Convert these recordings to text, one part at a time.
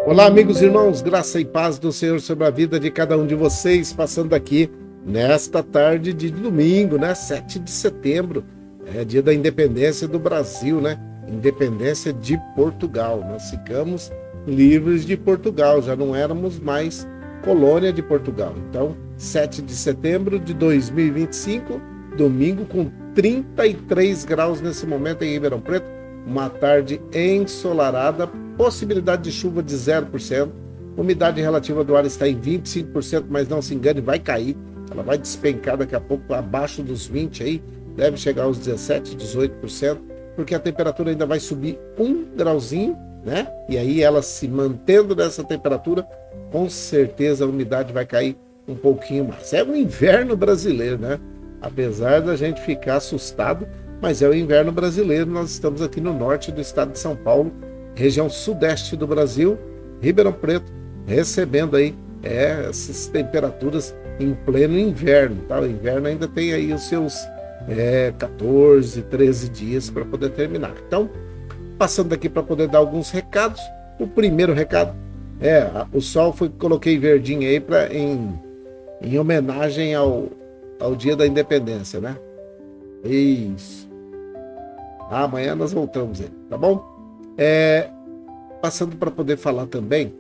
Olá, amigos e irmãos, graça e paz do Senhor sobre a vida de cada um de vocês, passando aqui nesta tarde de domingo, né? 7 de setembro, é dia da independência do Brasil, né? Independência de Portugal. Nós ficamos livres de Portugal, já não éramos mais colônia de Portugal. Então, 7 de setembro de 2025, domingo com 33 graus nesse momento em Ribeirão Preto, uma tarde ensolarada, possibilidade de chuva de 0%, umidade relativa do ar está em 25%, mas não se engane, vai cair, ela vai despencar daqui a pouco abaixo dos 20% aí, deve chegar aos 17%, 18%, porque a temperatura ainda vai subir 1 grauzinho, né? E aí ela se mantendo nessa temperatura, com certeza a umidade vai cair um pouquinho mais. É o inverno brasileiro, né? Apesar da gente ficar assustado, mas é o inverno brasileiro. Nós estamos aqui no norte do estado de São Paulo, região sudeste do Brasil, Ribeirão Preto, recebendo aí essas temperaturas em pleno inverno, tá? O inverno ainda tem aí os seus 14, 13 dias para poder terminar. Então, passando aqui para poder dar alguns recados. O primeiro recado o sol coloquei verdinho aí em homenagem ao dia da independência, né? Isso. Amanhã nós voltamos aí, tá bom? Passando para poder falar também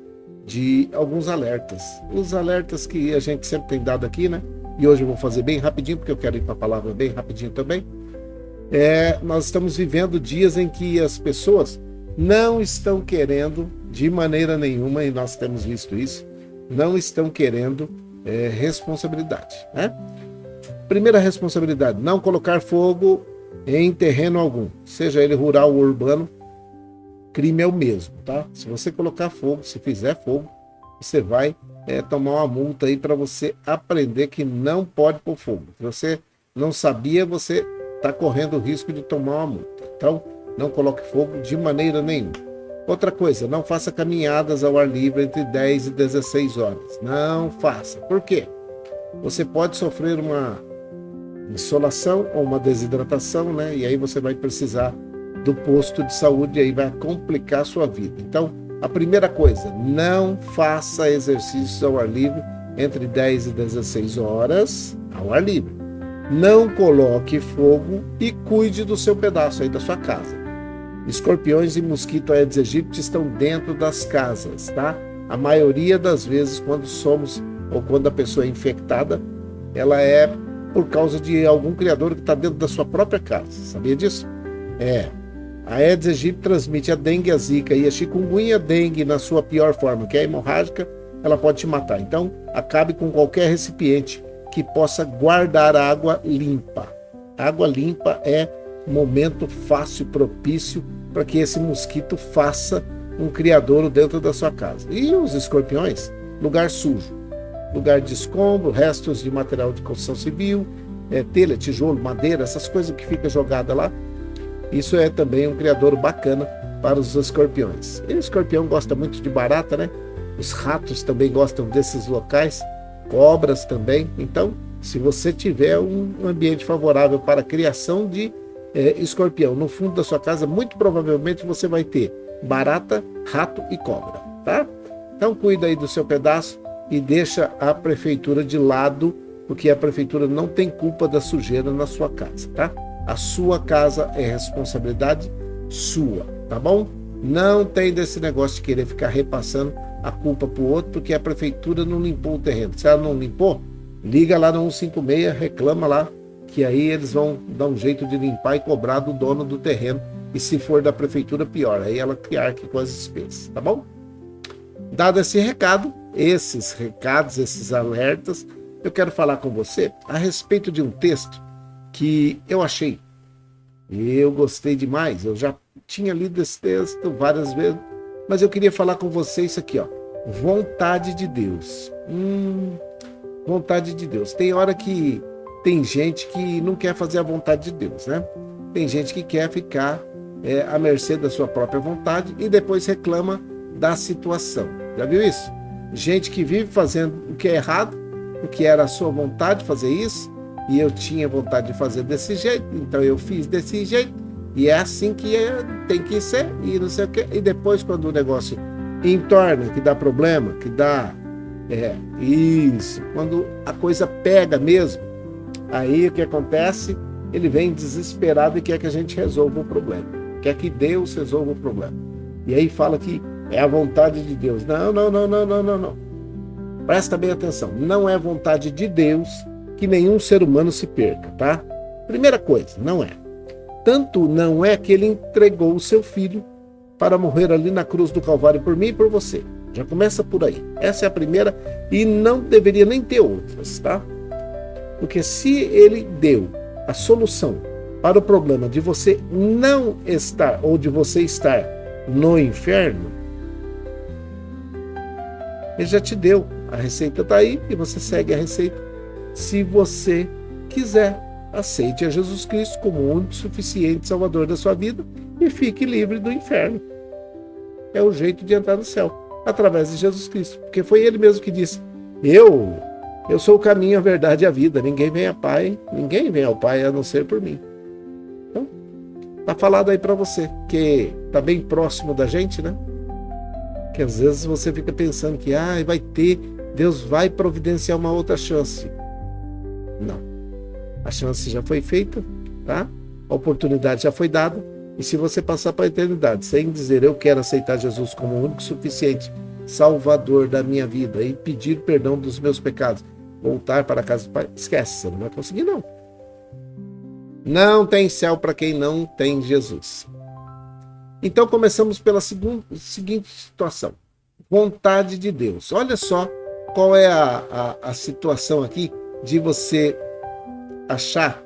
de alguns alertas. Os alertas que a gente sempre tem dado aqui, né? E hoje eu vou fazer bem rapidinho, porque eu quero ir para a palavra bem rapidinho também. Nós estamos vivendo dias em que as pessoas não estão querendo, de maneira nenhuma, e nós temos visto isso, não estão querendo responsabilidade, né? Primeira responsabilidade, não colocar fogo em terreno algum, seja ele rural ou urbano. Crime é o mesmo, tá? Se você colocar fogo, se fizer fogo, você vai tomar uma multa aí para você aprender que não pode pôr fogo. Se você não sabia, você está correndo o risco de tomar uma multa. Então, não coloque fogo de maneira nenhuma. Outra coisa, não faça caminhadas ao ar livre entre 10 e 16 horas. Não faça. Por quê? Você pode sofrer uma insolação ou uma desidratação, né? E aí você vai precisar do posto de saúde e aí vai complicar a sua vida. Então, a primeira coisa, não faça exercícios ao ar livre entre 10 e 16 horas ao ar livre. Não coloque fogo e cuide do seu pedaço aí da sua casa. Escorpiões e mosquito Aedes aegypti estão dentro das casas, tá? A maioria das vezes, quando somos ou quando a pessoa é infectada, ela é por causa de algum criador que está dentro da sua própria casa. Sabia disso? A Aedes aegypti transmite a dengue, a zika e a chikungunya. Dengue, na sua pior forma, que é a hemorrágica, ela pode te matar. Então, acabe com qualquer recipiente que possa guardar água limpa. Água limpa é um momento fácil, propício para que esse mosquito faça um criadouro dentro da sua casa. E os escorpiões, lugar sujo. Lugar de escombro, restos de material de construção civil, telha, tijolo, madeira, essas coisas que ficam jogadas lá. Isso é também um criadouro bacana para os escorpiões. E o escorpião gosta muito de barata, né? Os ratos também gostam desses locais, cobras também. Então, se você tiver um ambiente favorável para a criação de escorpião no fundo da sua casa, muito provavelmente você vai ter barata, rato e cobra, tá? Então, cuida aí do seu pedaço e deixa a prefeitura de lado, porque a prefeitura não tem culpa da sujeira na sua casa, tá? A sua casa é responsabilidade sua, tá bom? Não tem desse negócio de querer ficar repassando a culpa pro outro, porque a prefeitura não limpou o terreno. Se ela não limpou, liga lá no 156, reclama lá, que aí eles vão dar um jeito de limpar e cobrar do dono do terreno. E se for da prefeitura, pior, aí ela que arque com as despesas, tá bom? Dado esse recado, esses recados, esses alertas, eu quero falar com você a respeito de um texto que eu achei. Eu gostei demais, eu já tinha lido esse texto várias vezes, mas eu queria falar com você isso aqui, ó. Vontade de Deus. Vontade de Deus. Tem hora que tem gente que não quer fazer a vontade de Deus, né? Tem gente que quer ficar à mercê da sua própria vontade e depois reclama da situação. Já viu isso? Gente que vive fazendo o que é errado, o que era a sua vontade fazer isso, e eu tinha vontade de fazer desse jeito, então eu fiz desse jeito, e é assim que tem que ser, e não sei o quê. E depois, quando o negócio entorna, que dá problema, que dá... isso. Quando a coisa pega mesmo, aí o que acontece? Ele vem desesperado e quer que a gente resolva o problema. Quer que Deus resolva o problema. E aí fala que é a vontade de Deus. Não, não, não, não, não, não, não. Presta bem atenção. Não é vontade de Deus que nenhum ser humano se perca, tá? Primeira coisa, não é. Tanto não é que ele entregou o seu filho para morrer ali na cruz do Calvário por mim e por você. Já começa por aí. Essa é a primeira e não deveria nem ter outras, tá? Porque se ele deu a solução para o problema de você não estar ou de você estar no inferno, ele já te deu. A receita está aí e você segue a receita. Se você quiser, aceite a Jesus Cristo como o único suficiente Salvador da sua vida e fique livre do inferno. É o jeito de entrar no céu, através de Jesus Cristo. Porque foi ele mesmo que disse: Eu sou o caminho, a verdade e a vida. Ninguém vem ao Pai a não ser por mim. Então, tá falado aí para você, que tá bem próximo da gente, né? Que às vezes você fica pensando que Deus vai providenciar uma outra chance. Não. A chance já foi feita, tá? A oportunidade já foi dada. E se você passar para a eternidade sem dizer eu quero aceitar Jesus como o único suficiente Salvador da minha vida e pedir perdão dos meus pecados, voltar para a casa do Pai, esquece, você não vai conseguir não. Não tem céu para quem não tem Jesus. Então começamos pela seguinte situação. Vontade de Deus. Olha só qual é a situação aqui de você achar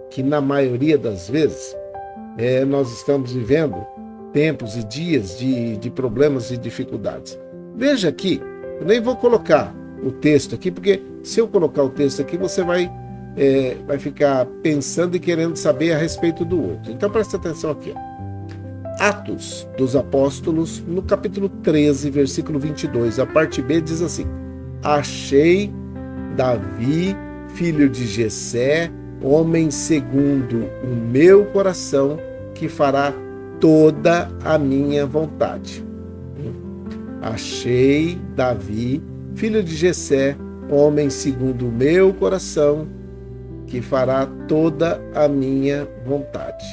que na maioria das vezes nós estamos vivendo tempos e dias de problemas e dificuldades. Veja aqui, eu nem vou colocar o texto aqui, porque se eu colocar o texto aqui, você vai ficar pensando e querendo saber a respeito do outro. Então presta atenção aqui. Atos dos Apóstolos, no capítulo 13, versículo 22, a parte B diz assim: Achei Davi, filho de Jessé, homem segundo o meu coração, que fará toda a minha vontade. Achei Davi, filho de Jessé, homem segundo o meu coração, que fará toda a minha vontade.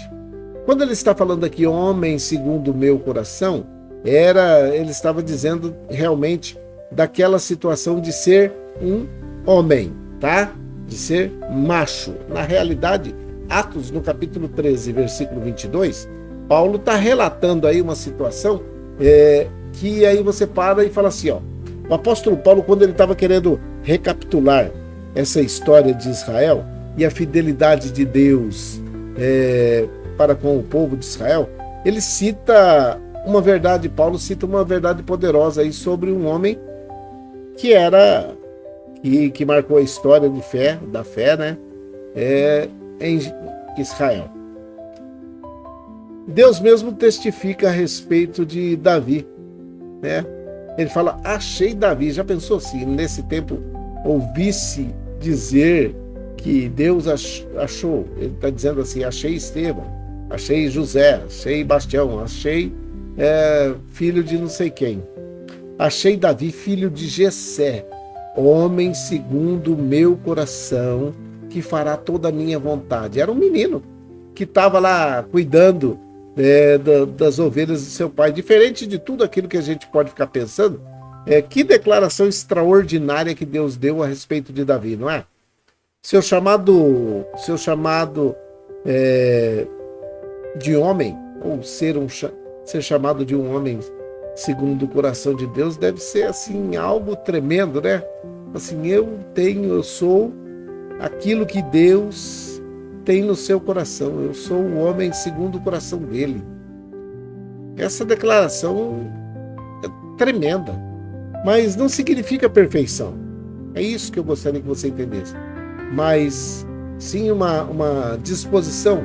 Quando ele está falando aqui, homem segundo o meu coração, ele estava dizendo realmente daquela situação de ser um homem, tá? De ser macho. Na realidade, Atos, no capítulo 13, versículo 22, Paulo está relatando aí uma situação que aí você para e fala assim, ó, o apóstolo Paulo, quando ele estava querendo recapitular essa história de Israel e a fidelidade de Deus para com o povo de Israel, ele cita uma verdade, Paulo cita uma verdade poderosa aí sobre um homem que marcou a história da fé, né? Em Israel. Deus mesmo testifica a respeito de Davi, né? Ele fala, achei Davi. Já pensou se nesse tempo ouvisse dizer que Deus achou? Ele está dizendo assim, achei Estevão, achei José, achei Bastião, achei filho de não sei quem. Achei Davi, filho de Jessé, homem segundo o meu coração, que fará toda a minha vontade. Era um menino que estava lá cuidando das ovelhas de seu pai. Diferente de tudo aquilo que a gente pode ficar pensando, que declaração extraordinária que Deus deu a respeito de Davi, não é? Seu chamado de homem, ou ser chamado de um homem segundo o coração de Deus, deve ser assim algo tremendo, né? Assim, eu sou aquilo que Deus tem no seu coração, eu sou o homem segundo o coração dele. Essa declaração é tremenda, mas não significa perfeição. É isso que eu gostaria que você entendesse. Mas sim uma disposição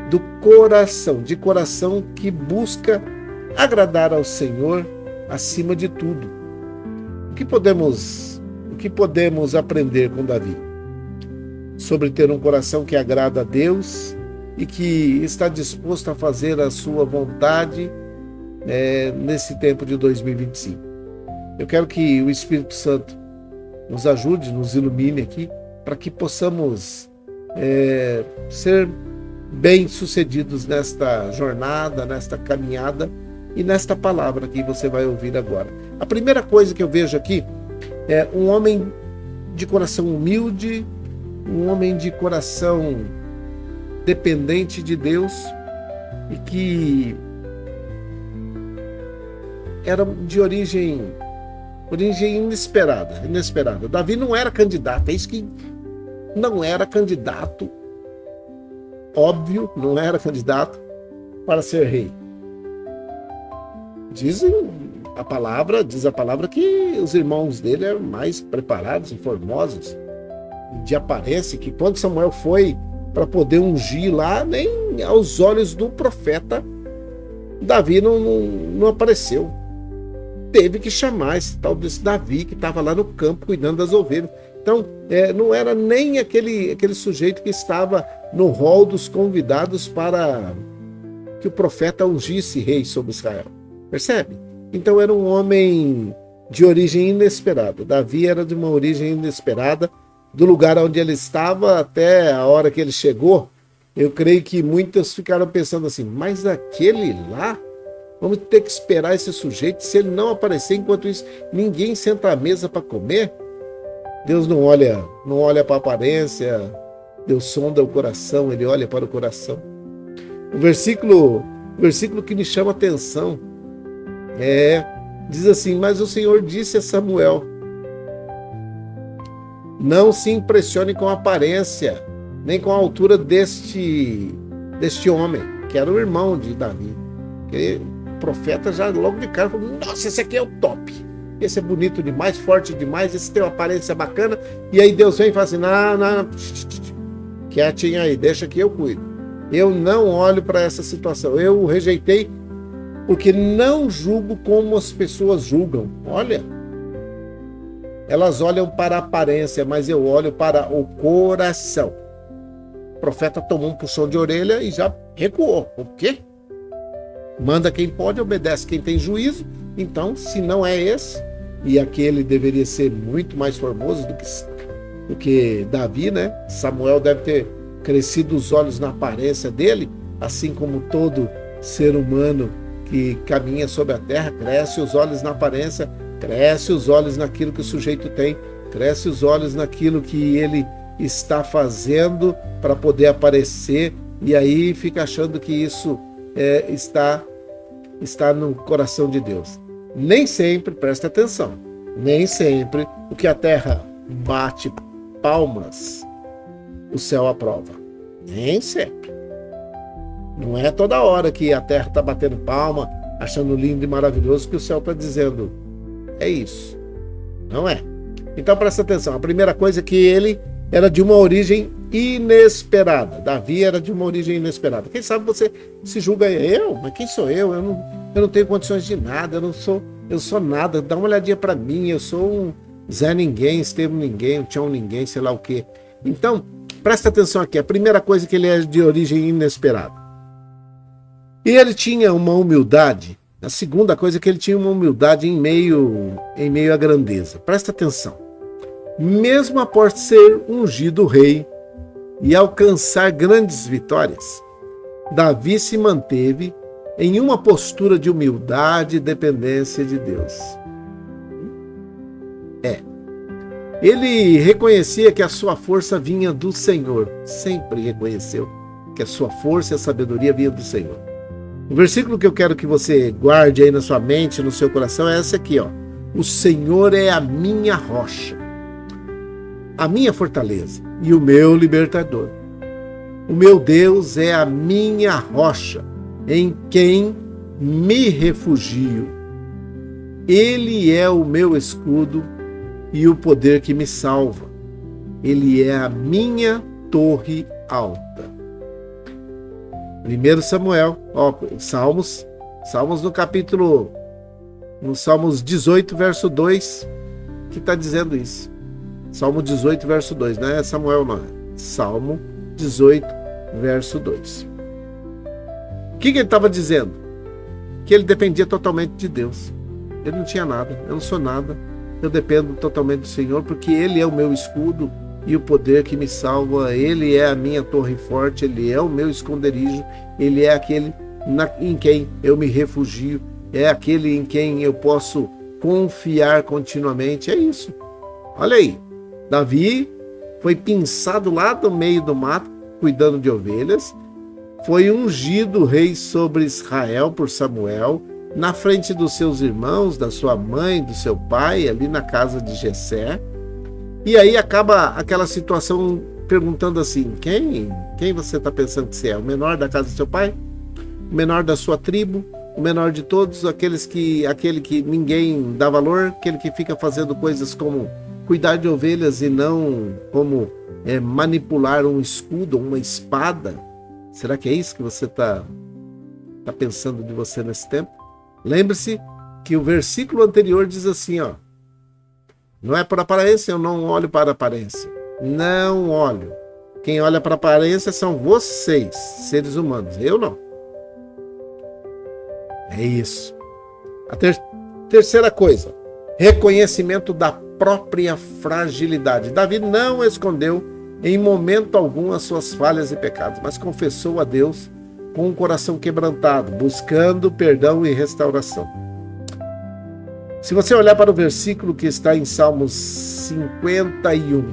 do coração, de coração que busca agradar ao Senhor acima de tudo. O que podemos aprender com Davi? Sobre ter um coração que agrada a Deus e que está disposto a fazer a sua vontade nesse tempo de 2025. Eu quero que o Espírito Santo nos ajude, nos ilumine aqui, para que possamos ser bem-sucedidos nesta jornada, nesta caminhada e nesta palavra que você vai ouvir agora. A primeira coisa que eu vejo aqui é um homem de coração humilde, um homem de coração dependente de Deus e que era de origem inesperada. Davi não era candidato, é isso que não era candidato, óbvio, não era candidato para ser rei. Diz a palavra que os irmãos dele eram mais preparados e formosos de aparência, que quando Samuel foi para poder ungir lá, nem aos olhos do profeta, Davi não apareceu. Teve que chamar esse tal desse Davi que estava lá no campo cuidando das ovelhas. Então, não era nem aquele sujeito que estava no rol dos convidados para que o profeta ungisse rei sobre Israel. Percebe? Então era um homem de origem inesperada. Davi era de uma origem inesperada. Do lugar onde ele estava até a hora que ele chegou, eu creio que muitos ficaram pensando assim, mas aquele lá, vamos ter que esperar esse sujeito, se ele não aparecer, enquanto isso ninguém senta à mesa para comer. Deus não olha para a aparência, Deus sonda o coração, ele olha para o coração. O versículo que me chama a atenção diz assim, mas o Senhor disse a Samuel, não se impressione com a aparência, nem com a altura deste homem, que era o irmão de Davi. Porque o profeta já logo de cara falou, nossa, esse aqui é o top. Esse é bonito demais, forte demais, esse tem uma aparência bacana. E aí Deus vem e fala assim, não, quietinho aí, deixa que eu cuido. Eu não olho para essa situação, eu o rejeitei porque não julgo como as pessoas julgam. Olha, elas olham para a aparência, mas eu olho para o coração. O profeta tomou um puxão de orelha e já recuou. O quê? Manda quem pode, obedece quem tem juízo. Então, se não é esse, e aquele deveria ser muito mais formoso do que Davi, né? Samuel deve ter crescido os olhos na aparência dele, assim como todo ser humano que caminha sobre a terra, cresce os olhos na aparência, cresce os olhos naquilo que o sujeito tem, cresce os olhos naquilo que ele está fazendo para poder aparecer, e aí fica achando que isso está no coração de Deus. Nem sempre, presta atenção, nem sempre o que a terra bate palmas, o céu aprova. Nem sempre. Não é toda hora que a terra está batendo palma, achando lindo e maravilhoso, que o céu está dizendo, é isso. Não é. Então presta atenção, a primeira coisa é que ele era de uma origem inesperada. Davi era de uma origem inesperada. Quem sabe você se julga, mas quem sou eu? Eu não tenho condições de nada, eu sou nada, dá uma olhadinha para mim, eu sou um Zé Ninguém, Estevam Ninguém, um Tchão Ninguém, sei lá o quê. Então, presta atenção aqui, a primeira coisa é que ele é de origem inesperada. E ele tinha uma humildade, a segunda coisa é que ele tinha uma humildade em meio à grandeza. Presta atenção. Mesmo após ser ungido rei e alcançar grandes vitórias, Davi se manteve em uma postura de humildade e dependência de Deus. Ele reconhecia que a sua força vinha do Senhor, sempre reconheceu que a sua força e a sabedoria vinha do Senhor. O versículo que eu quero que você guarde aí na sua mente, no seu coração, é esse aqui, ó. O Senhor é a minha rocha, a minha fortaleza e o meu libertador. O meu Deus é a minha rocha, em quem me refugio. Ele é o meu escudo e o poder que me salva. Ele é a minha torre alta. 1 Samuel, Salmos no Salmos 18, verso 2, que está dizendo isso. Salmo 18, verso 2, não é Samuel não, é Salmo 18, verso 2. O que ele estava dizendo? que ele dependia totalmente de Deus. Ele não tinha nada, eu não sou nada, eu dependo totalmente do Senhor, porque Ele é o meu escudo e o poder que me salva, Ele é a minha torre forte, Ele é o meu esconderijo, Ele é aquele em quem eu me refugio, é aquele em quem eu posso confiar continuamente. É isso. Olha aí, Davi foi pinçado lá do meio do mato, cuidando de ovelhas, foi ungido rei sobre Israel por Samuel, na frente dos seus irmãos, da sua mãe, do seu pai, ali na casa de Jessé. E aí acaba aquela situação perguntando assim, quem você está pensando que você é? O menor da casa do seu pai? O menor da sua tribo? O menor de todos? Aquele que ninguém dá valor? Aquele que fica fazendo coisas como cuidar de ovelhas e não como manipular um escudo, uma espada? Será que é isso que você está pensando de você nesse tempo? Lembre-se que o versículo anterior diz assim, ó, não é por aparência, eu não olho para a aparência. Não olho. Quem olha para a aparência são vocês, seres humanos. Eu não. É isso. A terceira coisa, reconhecimento da própria fragilidade. Davi não escondeu em momento algum as suas falhas e pecados, mas confessou a Deus com um coração quebrantado, buscando perdão e restauração. Se você olhar para o versículo que está em Salmos 51,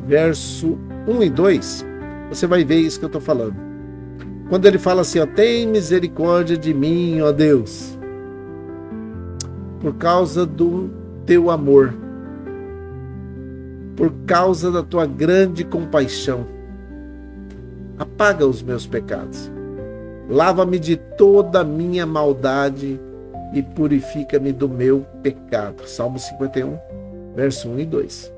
verso 1 e 2, você vai ver isso que eu estou falando. Quando ele fala assim, ó, tem misericórdia de mim, ó Deus, por causa do teu amor, por causa da tua grande compaixão, apaga os meus pecados, lava-me de toda a minha maldade e purifica-me do meu pecado. Salmo 51, verso 1 e 2.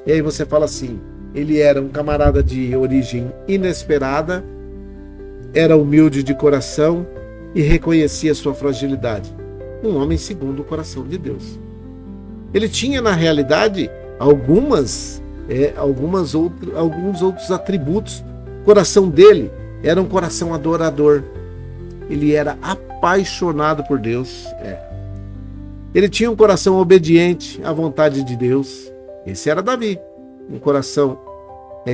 E aí você fala assim, ele era um camarada de origem inesperada, era humilde de coração e reconhecia sua fragilidade. Um homem segundo o coração de Deus. Ele tinha, na realidade, alguns outros atributos. O coração dele era um coração adorador. Ele era apaixonado por Deus. Ele tinha um coração obediente à vontade de Deus. Esse era Davi. Um coração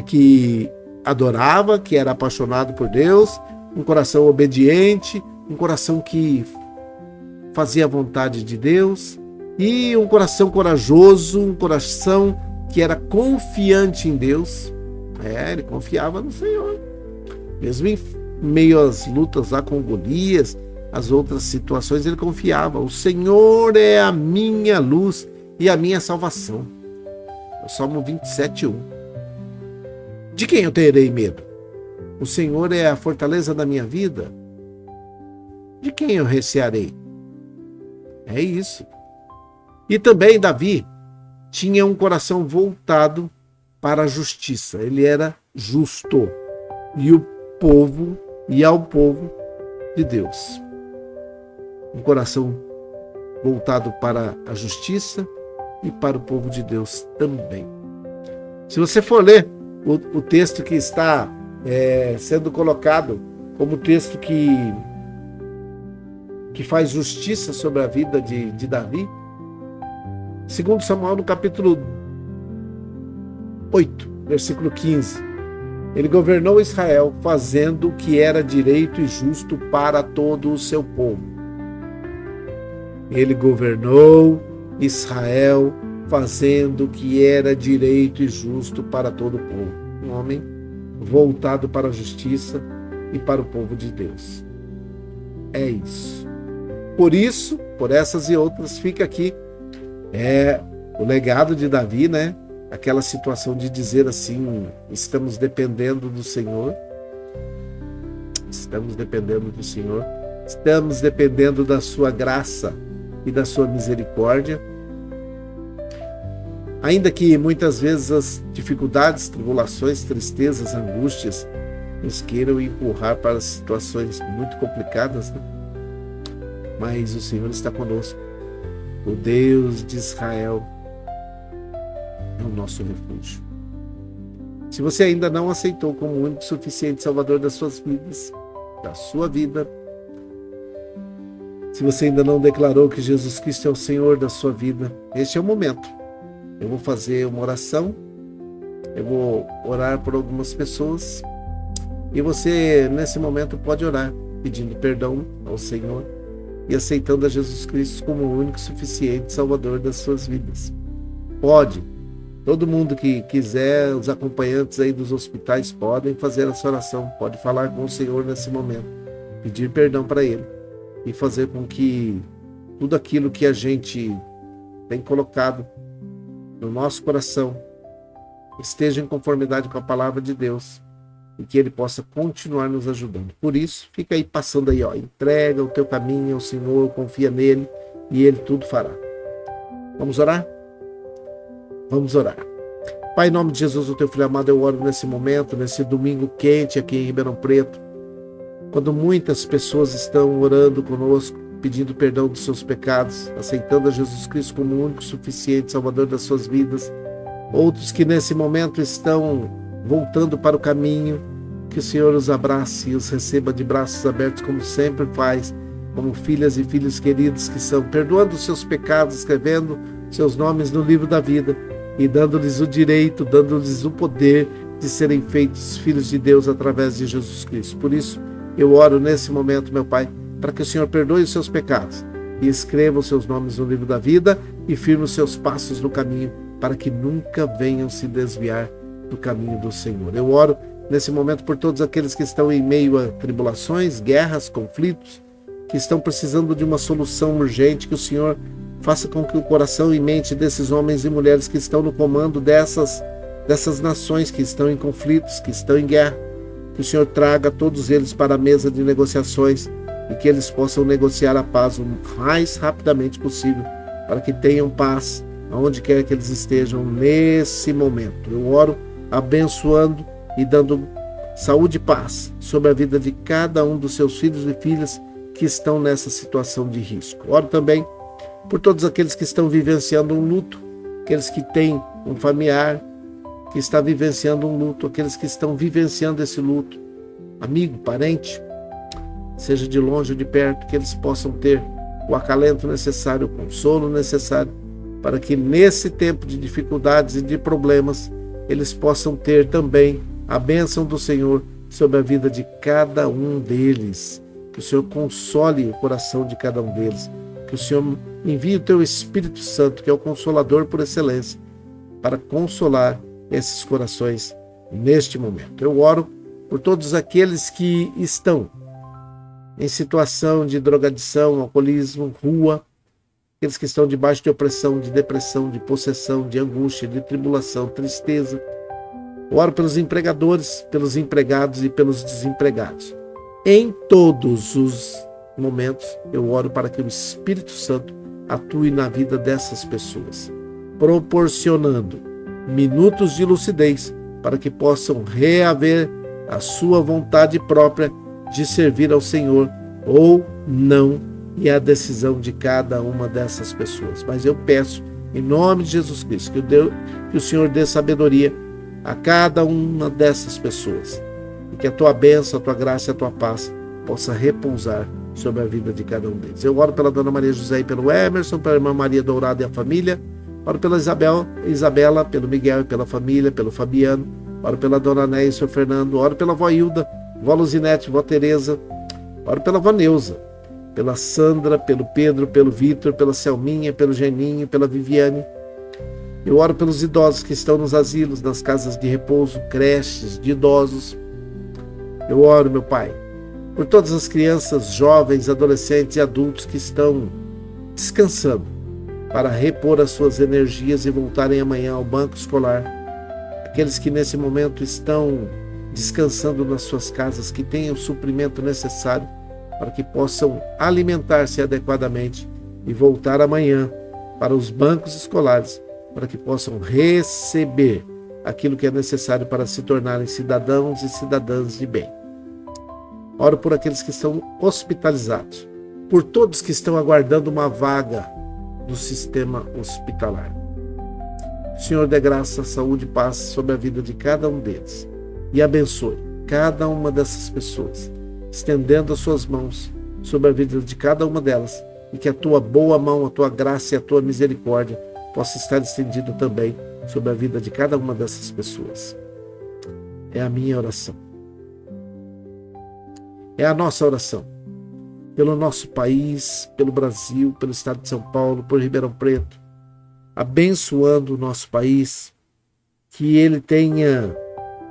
que adorava, que era apaixonado por Deus, um coração obediente, um coração que fazia a vontade de Deus, e um coração corajoso, um coração que era confiante em Deus. Ele confiava no Senhor. Mesmo em meio às lutas lá com Golias, as outras situações, ele confiava. O Senhor é a minha luz e a minha salvação. O Salmo 27, 1. De quem eu terei medo? O Senhor é a fortaleza da minha vida. De quem eu recearei? É isso. E também Davi tinha um coração voltado para a justiça. Ele era justo. E ao povo de Deus. Um coração voltado para a justiça e para o povo de Deus também. Se você for ler o texto que está sendo colocado como texto que faz justiça sobre a vida de Davi, segundo Samuel, no capítulo 8, versículo 15, ele governou Israel fazendo o que era direito e justo para todo o seu povo. Ele governou Israel fazendo o que era direito e justo para todo o povo. Um homem voltado para a justiça e para o povo de Deus. É isso. Por isso, por essas e outras, fica aqui o legado de Davi, né? Aquela situação de dizer assim, estamos dependendo do Senhor. Estamos dependendo do Senhor. Estamos dependendo da sua graça e da sua misericórdia. Ainda que muitas vezes as dificuldades, tribulações, tristezas, angústias nos queiram empurrar para situações muito complicadas, né? Mas o Senhor está conosco. O Deus de Israel é o nosso refúgio. Se você ainda não aceitou como o único e suficiente Salvador das suas vidas, da sua vida, Se você ainda não declarou que Jesus Cristo é o Senhor da sua vida, este é o momento. Eu vou fazer uma oração, eu vou orar por algumas pessoas e você, nesse momento, pode orar, pedindo perdão ao Senhor e aceitando a Jesus Cristo como o único suficiente Salvador das suas vidas. Pode. Todo mundo que quiser, os acompanhantes aí dos hospitais podem fazer essa oração, pode falar com o Senhor nesse momento, pedir perdão para Ele e fazer com que tudo aquilo que a gente tem colocado no nosso coração esteja em conformidade com a palavra de Deus e que Ele possa continuar nos ajudando. Por isso, fica aí passando aí, entrega o teu caminho ao Senhor, confia nele e Ele tudo fará. Vamos orar? Vamos orar. Pai, em nome de Jesus, o teu filho amado, eu oro nesse momento, nesse domingo quente aqui em Ribeirão Preto, quando muitas pessoas estão orando conosco, pedindo perdão dos seus pecados, aceitando a Jesus Cristo como o único suficiente Salvador das suas vidas. Outros que nesse momento estão voltando para o caminho, que o Senhor os abrace e os receba de braços abertos, como sempre faz, como filhas e filhos queridos que são, perdoando os seus pecados, escrevendo seus nomes no livro da vida e dando-lhes o direito, dando-lhes o poder de serem feitos filhos de Deus através de Jesus Cristo. Por isso, eu oro nesse momento, meu Pai, para que o Senhor perdoe os seus pecados e escreva os seus nomes no livro da vida e firme os seus passos no caminho, para que nunca venham se desviar do caminho do Senhor. Eu oro nesse momento por todos aqueles que estão em meio a tribulações, guerras, conflitos, que estão precisando de uma solução urgente, que o Senhor faça com que o coração e mente desses homens e mulheres que estão no comando dessas nações que estão em conflitos, que estão em guerra, que o Senhor traga todos eles para a mesa de negociações e que eles possam negociar a paz o mais rapidamente possível, para que tenham paz aonde quer que eles estejam nesse momento. Eu oro abençoando e dando saúde e paz sobre a vida de cada um dos seus filhos e filhas que estão nessa situação de risco. Oro também por todos aqueles que estão vivenciando um luto, aqueles que têm um familiar que está vivenciando um luto, aqueles que estão vivenciando esse luto, amigo, parente, seja de longe ou de perto, que eles possam ter o acalento necessário, o consolo necessário, para que nesse tempo de dificuldades e de problemas, eles possam ter também a bênção do Senhor sobre a vida de cada um deles. Que o Senhor console o coração de cada um deles. Que o Senhor envie o teu Espírito Santo, que é o Consolador por excelência, para consolar esses corações neste momento. Eu oro por todos aqueles que estão em situação de drogadição, alcoolismo, rua, aqueles que estão debaixo de opressão, de depressão, de possessão, de angústia, de tribulação, tristeza. Eu oro pelos empregadores, pelos empregados e pelos desempregados. Em todos os momentos, eu oro para que o Espírito Santo atue na vida dessas pessoas, proporcionando minutos de lucidez para que possam reaver a sua vontade própria de servir ao Senhor ou não, e a decisão de cada uma dessas pessoas. Mas eu peço, em nome de Jesus Cristo, que o Senhor dê sabedoria a cada uma dessas pessoas, e que a tua bênção, a tua graça e a tua paz possa repousar sobre a vida de cada um deles. Eu oro pela Dona Maria José e pelo Emerson, pela irmã Maria Dourada e a família, oro pela Isabela, pelo Miguel e pela família, pelo Fabiano, oro pela Dona Néia e seu Fernando, oro pela vó Hilda, vó Luzinete, vó Tereza, oro pela vó Neuza, pela Sandra, pelo Pedro, pelo Vitor, pela Selminha, pelo Geninho, pela Viviane. Eu oro pelos idosos que estão nos asilos, nas casas de repouso, creches de idosos. Eu oro, meu Pai, por todas as crianças, jovens, adolescentes e adultos que estão descansando para repor as suas energias e voltarem amanhã ao banco escolar. Aqueles que nesse momento estão descansando nas suas casas, que tenham o suprimento necessário para que possam alimentar-se adequadamente e voltar amanhã para os bancos escolares, para que possam receber aquilo que é necessário para se tornarem cidadãos e cidadãs de bem. Oro por aqueles que estão hospitalizados, por todos que estão aguardando uma vaga no sistema hospitalar. O Senhor dê graça, saúde e paz sobre a vida de cada um deles e abençoe cada uma dessas pessoas, estendendo as suas mãos sobre a vida de cada uma delas, e que a tua boa mão, a tua graça e a tua misericórdia possa estar estendido também sobre a vida de cada uma dessas pessoas. É a minha oração. É a nossa oração. Pelo nosso país, pelo Brasil, pelo estado de São Paulo, por Ribeirão Preto, abençoando o nosso país, que ele tenha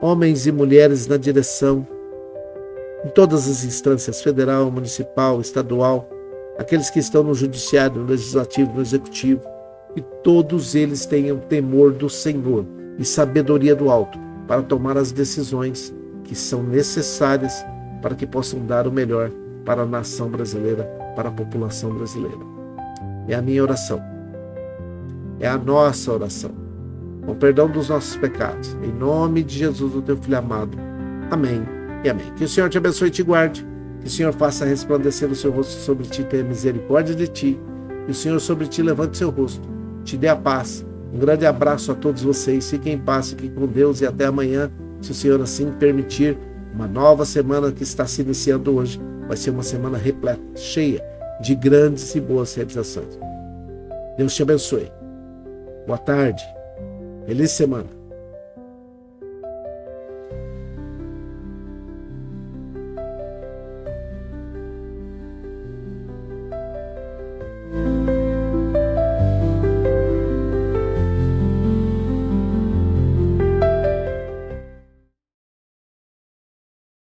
homens e mulheres na direção, em todas as instâncias, federal, municipal, estadual, aqueles que estão no judiciário, no legislativo, no executivo, que todos eles tenham temor do Senhor e sabedoria do alto para tomar as decisões que são necessárias para que possam dar o melhor para a nação brasileira, para a população brasileira. É a minha oração. É a nossa oração. Com perdão dos nossos pecados. Em nome de Jesus, o teu Filho amado. Amém e amém. Que o Senhor te abençoe e te guarde. Que o Senhor faça resplandecer o seu rosto sobre ti, tenha misericórdia de ti. Que o Senhor sobre ti levante o seu rosto, te dê a paz. Um grande abraço a todos vocês. Fiquem em paz, fiquem com Deus e até amanhã, se o Senhor assim permitir. Uma nova semana que está se iniciando hoje. Vai ser uma semana repleta, cheia de grandes e boas realizações. Deus te abençoe. Boa tarde. Feliz semana.